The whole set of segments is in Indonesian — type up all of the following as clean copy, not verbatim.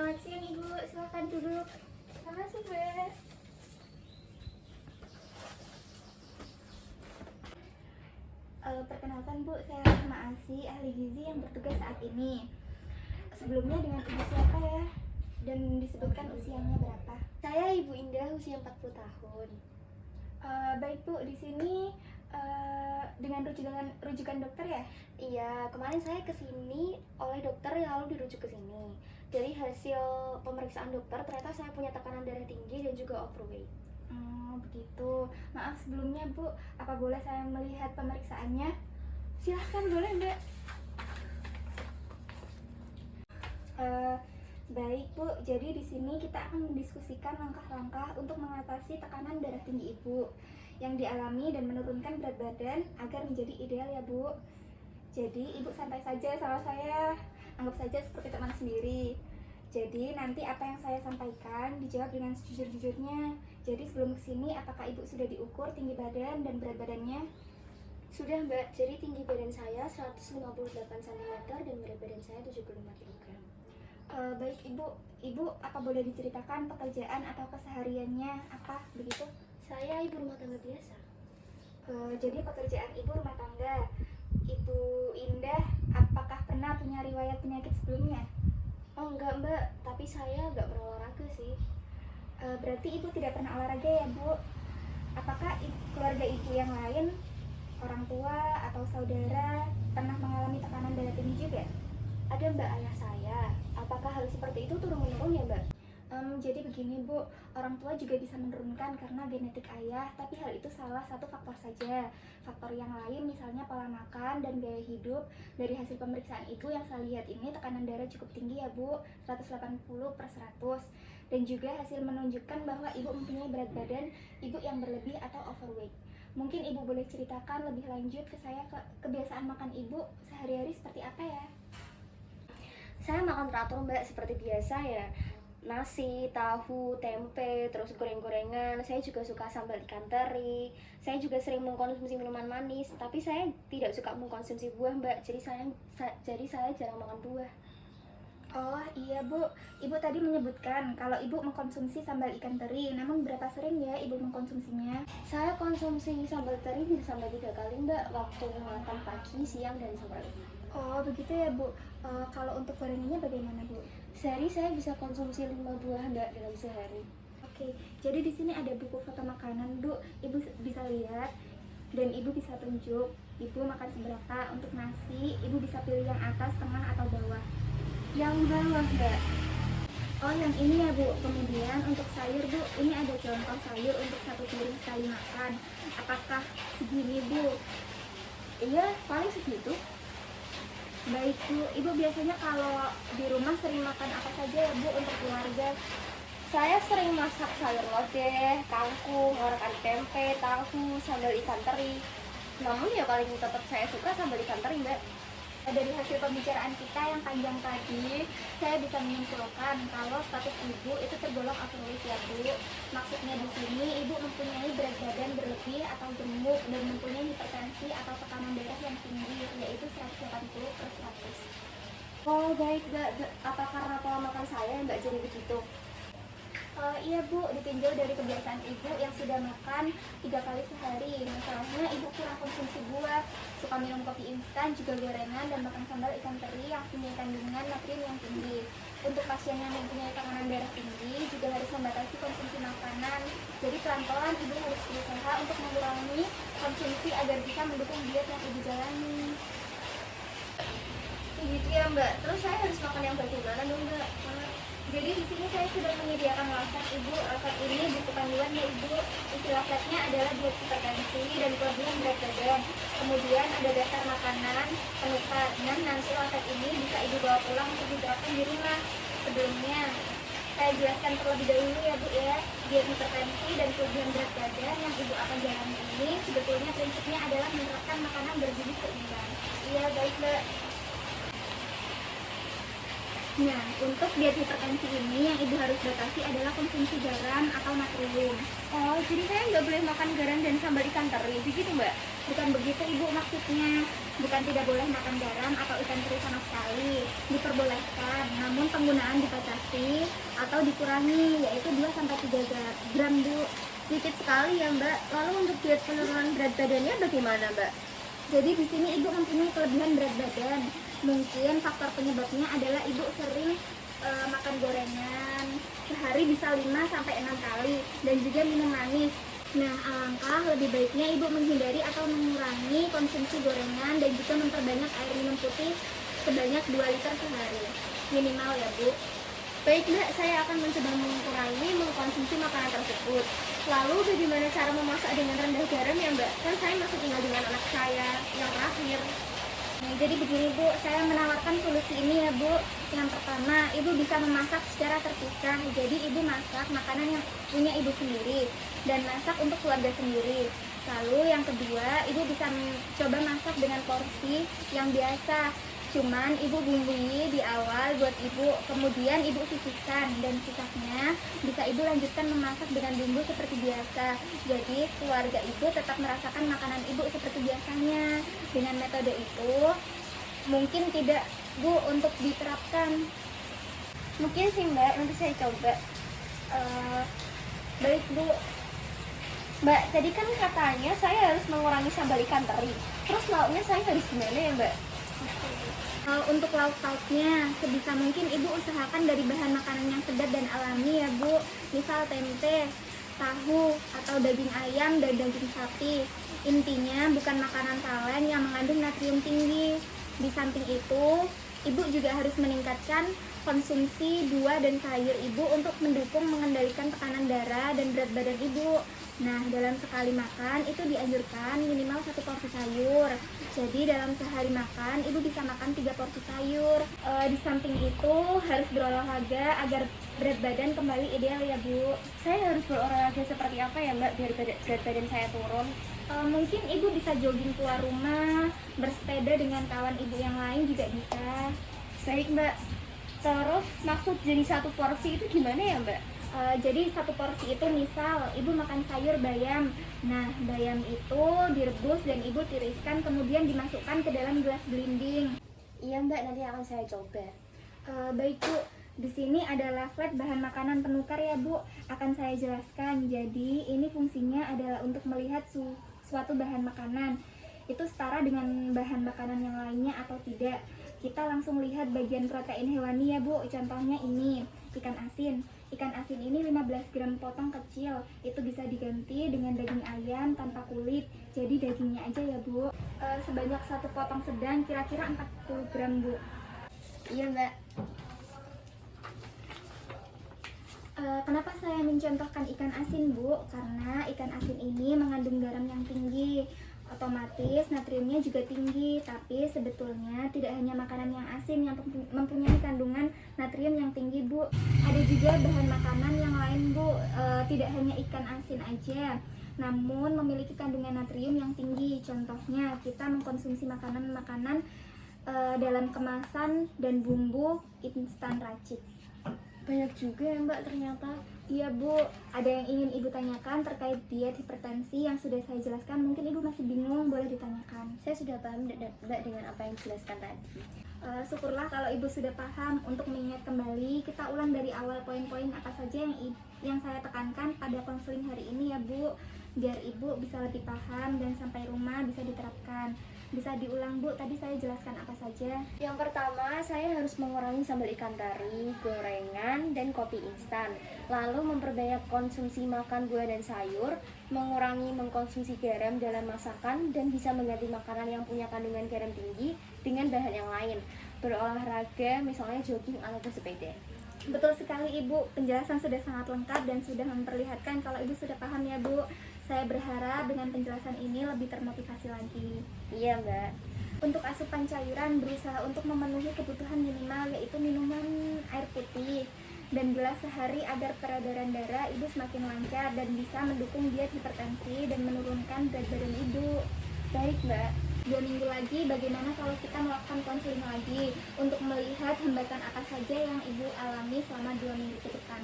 Selamat siang Ibu, silakan duduk. Terima kasih Mbak. Perkenalkan Bu, saya Rahma Asi, ahli gizi yang bertugas saat ini. Sebelumnya dengan Ibu siapa ya? Dan disebutkan usianya berapa? Saya Ibu Indah, usia 40 tahun. Baik Bu, di sini dengan rujukan dokter ya? Iya, kemarin saya kesini oleh dokter lalu dirujuk ke sini. Dari hasil pemeriksaan dokter ternyata saya punya tekanan darah tinggi dan juga overweight. Begitu. Maaf sebelumnya Bu, apa boleh saya melihat pemeriksaannya? Silahkan, boleh Mbak. Baik Bu, jadi di sini kita akan mendiskusikan langkah-langkah untuk mengatasi tekanan darah tinggi Ibu yang dialami dan menurunkan berat badan agar menjadi ideal ya Bu. Jadi Ibu santai saja sama saya, anggap saja seperti teman sendiri. Jadi nanti apa yang saya sampaikan dijawab dengan sejujur-jujurnya. Jadi sebelum kesini apakah Ibu sudah diukur tinggi badan dan berat badannya? Sudah Mbak, jadi tinggi badan saya 158 cm dan berat badan saya 75 kg. Baik Ibu apa boleh diceritakan pekerjaan atau kesehariannya apa begitu? Saya ibu rumah tangga biasa. Jadi pekerjaan Ibu rumah tangga. Ibu Indah, apakah pernah punya riwayat penyakit sebelumnya? Oh enggak Mbak, tapi saya enggak berolahraga sih. Berarti Ibu tidak pernah olahraga ya Bu? Apakah keluarga Ibu yang lain, orang tua atau saudara pernah mengalami tekanan darah tinggi juga? Ada Mbak, ayah saya. Apakah hal seperti itu turun-menurun ya Mbak? Jadi begini Bu, orang tua juga bisa menurunkan karena genetik ayah, tapi hal itu salah satu faktor saja. Faktor yang lain misalnya pola makan dan gaya hidup. Dari hasil pemeriksaan Ibu yang saya lihat ini tekanan darah cukup tinggi ya Bu, 180/100. Dan juga hasil menunjukkan bahwa Ibu mempunyai berat badan Ibu yang berlebih atau overweight. Mungkin Ibu boleh ceritakan lebih lanjut ke saya kebiasaan makan Ibu sehari-hari seperti apa ya? Saya makan teratur Mbak, seperti biasa ya. Nasi, tahu, tempe, terus goreng-gorengan. Saya juga suka sambal ikan teri. Saya juga sering mengkonsumsi minuman manis, tapi saya tidak suka mengkonsumsi buah Mbak. Jadi saya jarang makan buah. Oh iya Bu, Ibu tadi menyebutkan kalau Ibu mengkonsumsi sambal ikan teri. Namun berapa sering ya Ibu mengkonsumsinya? Saya konsumsi sambal teri bisa sampai 3 kali Mbak, waktu makan pagi, siang, dan sore. Oh begitu ya Bu. Kalau untuk gorengannya bagaimana Bu? Sehari saya bisa konsumsi 5 buah Mbak dalam sehari. Oke, jadi di sini ada buku foto makanan Bu. Ibu bisa lihat dan Ibu bisa tunjuk Ibu makan seberapa. Untuk nasi, Ibu bisa pilih yang atas, tengah, atau bawah. Yang bawah Mbak. Oh yang ini ya Bu. Kemudian untuk sayur Bu, ini ada contoh sayur untuk 1 piring sekali makan. Apakah segini Bu? Iya, paling segitu. Baik Bu, Ibu biasanya kalau di rumah sering makan apa saja ya Bu untuk keluarga? Saya sering masak sayur lodeh, kangkung, orakan tempe, tahu, sambal ikan teri. Namun ya paling tetap saya suka sambal ikan teri Mbak. Dari hasil pembicaraan kita yang panjang tadi, saya bisa menyimpulkan kalau status Ibu itu tergolong overweight ya Bu. Maksudnya di sini Ibu mempunyai berat badan berlebih atau gemuk dan mempunyai hipertensi atau tekanan darah yang tinggi, yaitu 180/100. Oh baik Mbak, apa karena pola makan saya Mbak jadi begitu? Iya Bu, ditinjau dari kebiasaan Ibu yang sudah makan 3 kali sehari. Masalahnya Ibu kurang konsumsi buah, suka minum kopi instan, juga gorengan, dan makan sambal ikan teri yang punya kandungan natrium yang tinggi. Untuk pasien yang mempunyai tekanan darah tinggi juga harus membatasi konsumsi makanan. Jadi pelan-pelan Ibu harus berusaha untuk mengurangi konsumsi agar bisa mendukung diet yang Ibu jalani. Begitu ya Mbak, terus saya harus makan yang bagaimana dong Mbak? Jadi di sini saya sudah menyediakan resep Ibu. Resep ini buku panduan ya Ibu. Isi resepnya adalah diet hipertensi dan kelebihan berat badan. Kemudian ada daftar makanan, penukar. Dan nanti resep ini bisa Ibu bawa pulang untuk diterapkan di rumah. Sebelumnya saya jelaskan terlebih dahulu ya Bu ya. Diet hipertensi dan kelebihan berat badan yang Ibu akan jalani ini sebetulnya prinsipnya adalah menerapkan makanan bergizi seimbang. Iya baik Mbak. Nah, untuk diet hipertensi ini yang Ibu harus batasi adalah konsumsi garam atau natrium. Oh, jadi saya nggak boleh makan garam dan sambal ikan teri, begitu Mbak? Bukan begitu ibu maksudnya, bukan tidak boleh makan garam atau ikan teri sama sekali, diperbolehkan, namun penggunaan dibatasi atau dikurangi, yaitu 2-3 gram bu. Sedikit sekali ya Mbak. Lalu untuk diet penurunan berat badannya bagaimana Mbak? Jadi di sini ibu mempunyai kelebihan berat badan. Mungkin faktor penyebabnya adalah ibu sering makan gorengan, sehari bisa 5-6 kali, dan juga minum manis. Nah, alangkah lebih baiknya ibu menghindari atau mengurangi konsumsi gorengan dan juga memperbanyak air minum putih sebanyak 2 liter sehari minimal ya bu. Baik Mbak, saya akan mencoba mengurangi mengkonsumsi makanan tersebut. Lalu bagaimana cara memasak dengan rendah garam ya Mbak? Kan saya masih tinggal dengan anak saya yang terakhir. Nah, jadi begini bu, saya menawarkan solusi ini ya bu. Yang pertama, ibu bisa memasak secara terpisah. Jadi ibu masak makanan yang punya ibu sendiri dan masak untuk keluarga sendiri. Lalu yang kedua, ibu bisa coba masak dengan porsi yang biasa. Cuman ibu bumbui di awal buat ibu, kemudian ibu sisihkan, dan sisanya bisa ibu lanjutkan memasak dengan bumbu seperti biasa. Jadi keluarga ibu tetap merasakan makanan ibu seperti biasanya. Dengan metode itu mungkin tidak bu untuk diterapkan. Mungkin sih Mbak, nanti saya coba. Baik bu. Mbak, tadi kan katanya saya harus mengurangi sambal ikan teri. Terus lauknya saya harus gimana ya Mbak? Untuk lauk pauknya sebisa mungkin ibu usahakan dari bahan makanan yang segar dan alami ya bu. Misal tempe, tahu, atau daging ayam dan daging sapi. Intinya bukan makanan kaleng yang mengandung natrium tinggi. Di samping itu, ibu juga harus meningkatkan konsumsi buah dan sayur ibu untuk mendukung mengendalikan tekanan darah dan berat badan ibu. Nah, dalam sekali makan itu dianjurkan minimal 1 porsi sayur. Jadi dalam sehari makan ibu bisa makan 3 porsi sayur. Di samping itu harus berolahraga agar berat badan kembali ideal ya bu. Saya harus berolahraga seperti apa ya Mbak biar berat badan saya turun? Mungkin ibu bisa jogging keluar rumah, bersepeda dengan kawan ibu yang lain juga bisa. Baik Mbak. Terus maksud jadi 1 porsi itu gimana ya Mbak? Jadi 1 porsi itu misal ibu makan sayur bayam. Nah, bayam itu direbus dan ibu tiriskan, kemudian dimasukkan ke dalam gelas gelinding. Iya Mbak, nanti akan saya coba. Baik bu, di sini adalah flat bahan makanan penukar ya bu. Akan saya jelaskan. Jadi ini fungsinya adalah untuk melihat suatu bahan makanan itu setara dengan bahan makanan yang lainnya atau tidak. Kita langsung lihat bagian protein hewani ya bu. Contohnya ini ikan asin. Ikan asin ini 15 gram potong kecil. Itu bisa diganti dengan daging ayam tanpa kulit. Jadi dagingnya aja ya bu. Sebanyak 1 potong sedang kira-kira 40 gram bu. Iya Mbak. Kenapa saya mencontohkan ikan asin bu? Karena ikan asin ini mengandung garam yang tinggi, otomatis natriumnya juga tinggi. Tapi sebetulnya tidak hanya makanan yang asin yang mempunyai kandungan natrium yang tinggi bu. Ada juga bahan makanan yang lain bu, tidak hanya ikan asin aja, namun memiliki kandungan natrium yang tinggi. Contohnya kita mengkonsumsi makanan-makanan dalam kemasan dan bumbu instan racik. Banyak juga ya Mbak ternyata. Iya bu, ada yang ingin ibu tanyakan terkait diet hipertensi yang sudah saya jelaskan? Mungkin ibu masih bingung, boleh ditanyakan. Saya sudah paham Mbak dengan apa yang dijelaskan tadi. Syukurlah kalau ibu sudah paham. Untuk mengingat kembali, kita ulang dari awal poin-poin apa saja yang saya tekankan pada konseling hari ini ya bu, biar ibu bisa lebih paham dan sampai rumah bisa diterapkan. Bisa diulang bu, tadi saya jelaskan apa saja? Yang pertama, saya harus mengurangi sambal ikan teri, gorengan, dan kopi instan. Lalu memperbanyak konsumsi makan buah dan sayur, mengurangi mengkonsumsi garam dalam masakan, dan bisa mengganti makanan yang punya kandungan garam tinggi dengan bahan yang lain. Berolahraga, misalnya jogging atau bersepeda. Betul sekali ibu, penjelasan sudah sangat lengkap dan sudah memperlihatkan kalau ibu sudah paham ya bu. Saya berharap dengan penjelasan ini lebih termotivasi lagi. Iya Mbak. Untuk asupan cairan berusaha untuk memenuhi kebutuhan minimal, yaitu minuman air putih dan gelas sehari agar peredaran darah ibu semakin lancar dan bisa mendukung diet hipertensi dan menurunkan berat badan ibu. Baik Mbak. 2 minggu lagi bagaimana kalau kita melakukan konseling lagi untuk melihat hambatan apa saja yang ibu alami selama 2 minggu ke depan.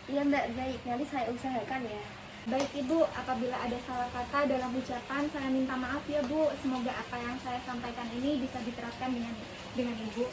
Iya Mbak, baik. Nanti saya usahakan ya. Baik Ibu, apabila ada salah kata dalam ucapan, saya minta maaf ya Bu. Semoga apa yang saya sampaikan ini bisa diterapkan dengan Ibu.